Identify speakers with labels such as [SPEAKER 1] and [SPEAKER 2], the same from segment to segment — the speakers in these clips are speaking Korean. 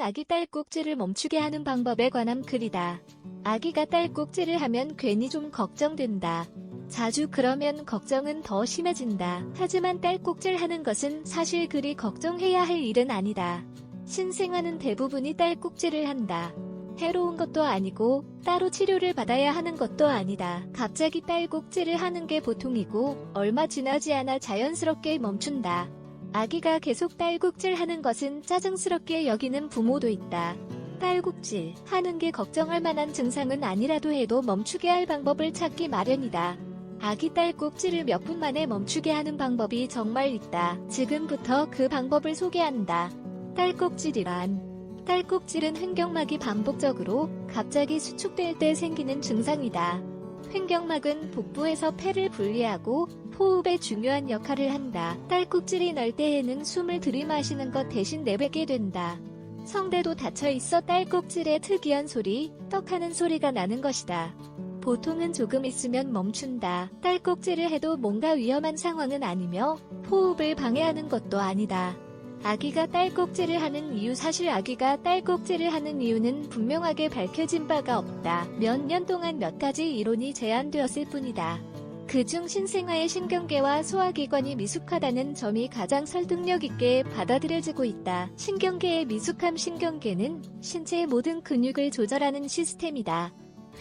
[SPEAKER 1] 아기 딸꾹질을 멈추게 하는 방법에 관한 글이다. 아기가 딸꾹질을 하면 괜히 좀 걱정된다. 자주 그러면 걱정은 더 심해진다. 하지만 딸꾹질 하는 것은 사실 그리 걱정해야 할 일은 아니다. 신생아는 대부분이 딸꾹질을 한다. 해로운 것도 아니고 따로 치료를 받아야 하는 것도 아니다. 갑자기 딸꾹질을 하는 게 보통이고 얼마 지나지 않아 자연스럽게 멈춘다. 아기가 계속 딸꾹질 하는 것은 짜증스럽게 여기는 부모도 있다. 딸꾹질 하는 게 걱정할 만한 증상은 아니라도 해도 멈추게 할 방법을 찾기 마련이다. 아기 딸꾹질을 몇 분 만에 멈추게 하는 방법이 정말 있다. 지금부터 그 방법을 소개한다. 딸꾹질은 횡격막이 반복적으로 갑자기 수축될 때 생기는 증상이다. 횡격막은 복부에서 폐를 분리하고 호흡에 중요한 역할을 한다. 딸꾹질이 날 때에는 숨을 들이마시는 것 대신 내뱉게 된다. 성대도 닫혀있어 딸꾹질의 특이한 소리, 떡하는 소리가 나는 것이다. 보통은 조금 있으면 멈춘다. 딸꾹질을 해도 뭔가 위험한 상황은 아니며 호흡을 방해하는 것도 아니다. 아기가 딸꾹질을 하는 이유 사실 아기가 딸꾹질을 하는 이유는 분명하게 밝혀진 바가 없다. 몇 년 동안 몇 가지 이론이 제안되었을 뿐이다. 그중 신생아의 신경계와 소화기관이 미숙하다는 점이 가장 설득력 있게 받아들여지고 있다. 신경계의 미숙함 신경계는 신체의 모든 근육을 조절하는 시스템이다.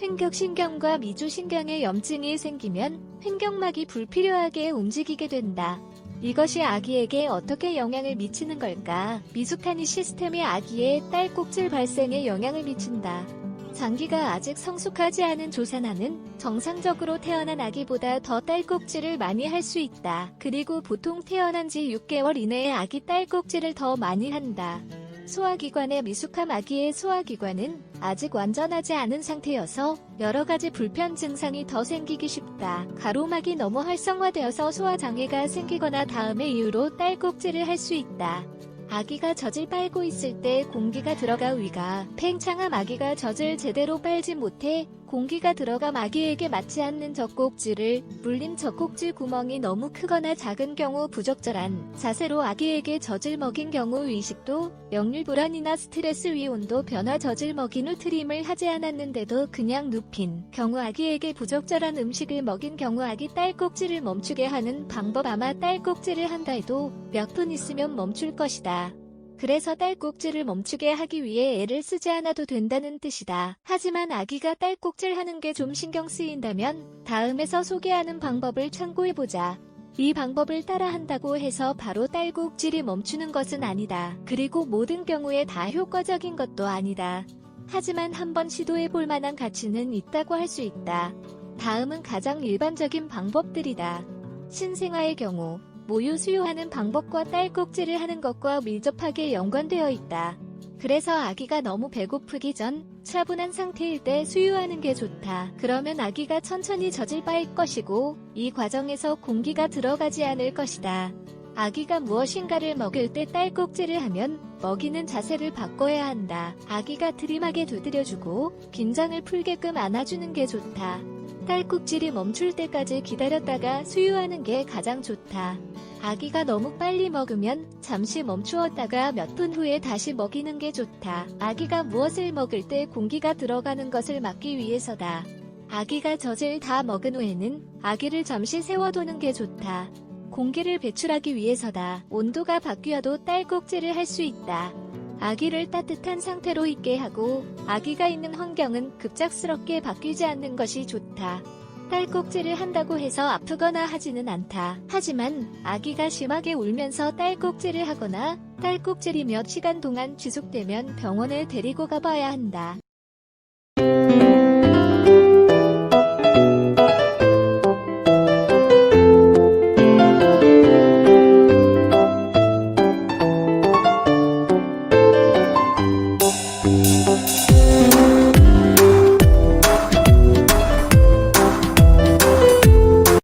[SPEAKER 1] 횡격신경과 미주신경에 염증이 생기면 횡격막이 불필요하게 움직이게 된다. 이것이 아기에게 어떻게 영향을 미치는 걸까? 미숙한 이 시스템이 아기의 딸꾹질 발생에 영향을 미친다. 장기가 아직 성숙하지 않은 조산아는 정상적으로 태어난 아기보다 더 딸꾹질을 많이 할 수 있다. 그리고 보통 태어난 지 6개월 이내에 아기 딸꾹질을 더 많이 한다. 소화기관의 미숙함 아기의 소화기관은 아직 완전하지 않은 상태여서 여러가지 불편 증상이 더 생기기 쉽다. 가로막이 너무 활성화되어서 소화장애가 생기거나 다음의 이유로 딸꾹질을 할 수 있다. 아기가 젖을 빨고 있을 때 공기가 들어가 위가 팽창함 아기가 젖을 제대로 빨지 못해 공기가 들어감 아기에게 맞지 않는 젖꼭지를 물림 젖꼭지 구멍이 너무 크거나 작은 경우 부적절한 자세로 아기에게 젖을 먹인 경우 위식도 역류 불안이나 스트레스 위온도 변화 젖을 먹인 후 트림을 하지 않았는데도 그냥 눕힌 경우 아기에게 부적절한 음식을 먹인 경우 아기 딸꾹질을 멈추게 하는 방법 아마 딸꾹질을 한다 해도 몇 분 있으면 멈출 것이다. 그래서 딸꾹질을 멈추게 하기 위해 애를 쓰지 않아도 된다는 뜻이다. 하지만 아기가 딸꾹질 하는 게 좀 신경 쓰인다면 다음에서 소개하는 방법을 참고해보자. 이 방법을 따라 한다고 해서 바로 딸꾹질이 멈추는 것은 아니다. 그리고 모든 경우에 다 효과적인 것도 아니다. 하지만 한번 시도해볼 만한 가치는 있다고 할 수 있다. 다음은 가장 일반적인 방법들이다. 신생아의 경우 모유 수유하는 방법과 딸꾹질을 하는 것과 밀접하게 연관되어 있다. 그래서 아기가 너무 배고프기 전 차분한 상태일 때 수유하는 게 좋다. 그러면 아기가 천천히 젖을 빨 것이고 이 과정에서 공기가 들어가지 않을 것이다. 아기가 무엇인가를 먹을 때 딸꾹질을 하면 먹이는 자세를 바꿔야 한다. 아기가 트림하게 두드려주고 긴장을 풀게끔 안아주는 게 좋다. 딸꾹질이 멈출 때까지 기다렸다가 수유하는 게 가장 좋다. 아기가 너무 빨리 먹으면 잠시 멈추었다가 몇 분 후에 다시 먹이는 게 좋다. 아기가 무엇을 먹을 때 공기가 들어가는 것을 막기 위해서다. 아기가 젖을 다 먹은 후에는 아기를 잠시 세워두는 게 좋다. 공기를 배출하기 위해서다. 온도가 바뀌어도 딸꾹질을 할 수 있다. 아기를 따뜻한 상태로 있게 하고 아기가 있는 환경은 급작스럽게 바뀌지 않는 것이 좋다. 딸꾹질을 한다고 해서 아프거나 하지는 않다. 하지만 아기가 심하게 울면서 딸꾹질을 하거나 딸꾹질이 몇 시간 동안 지속되면 병원에 데리고 가봐야 한다.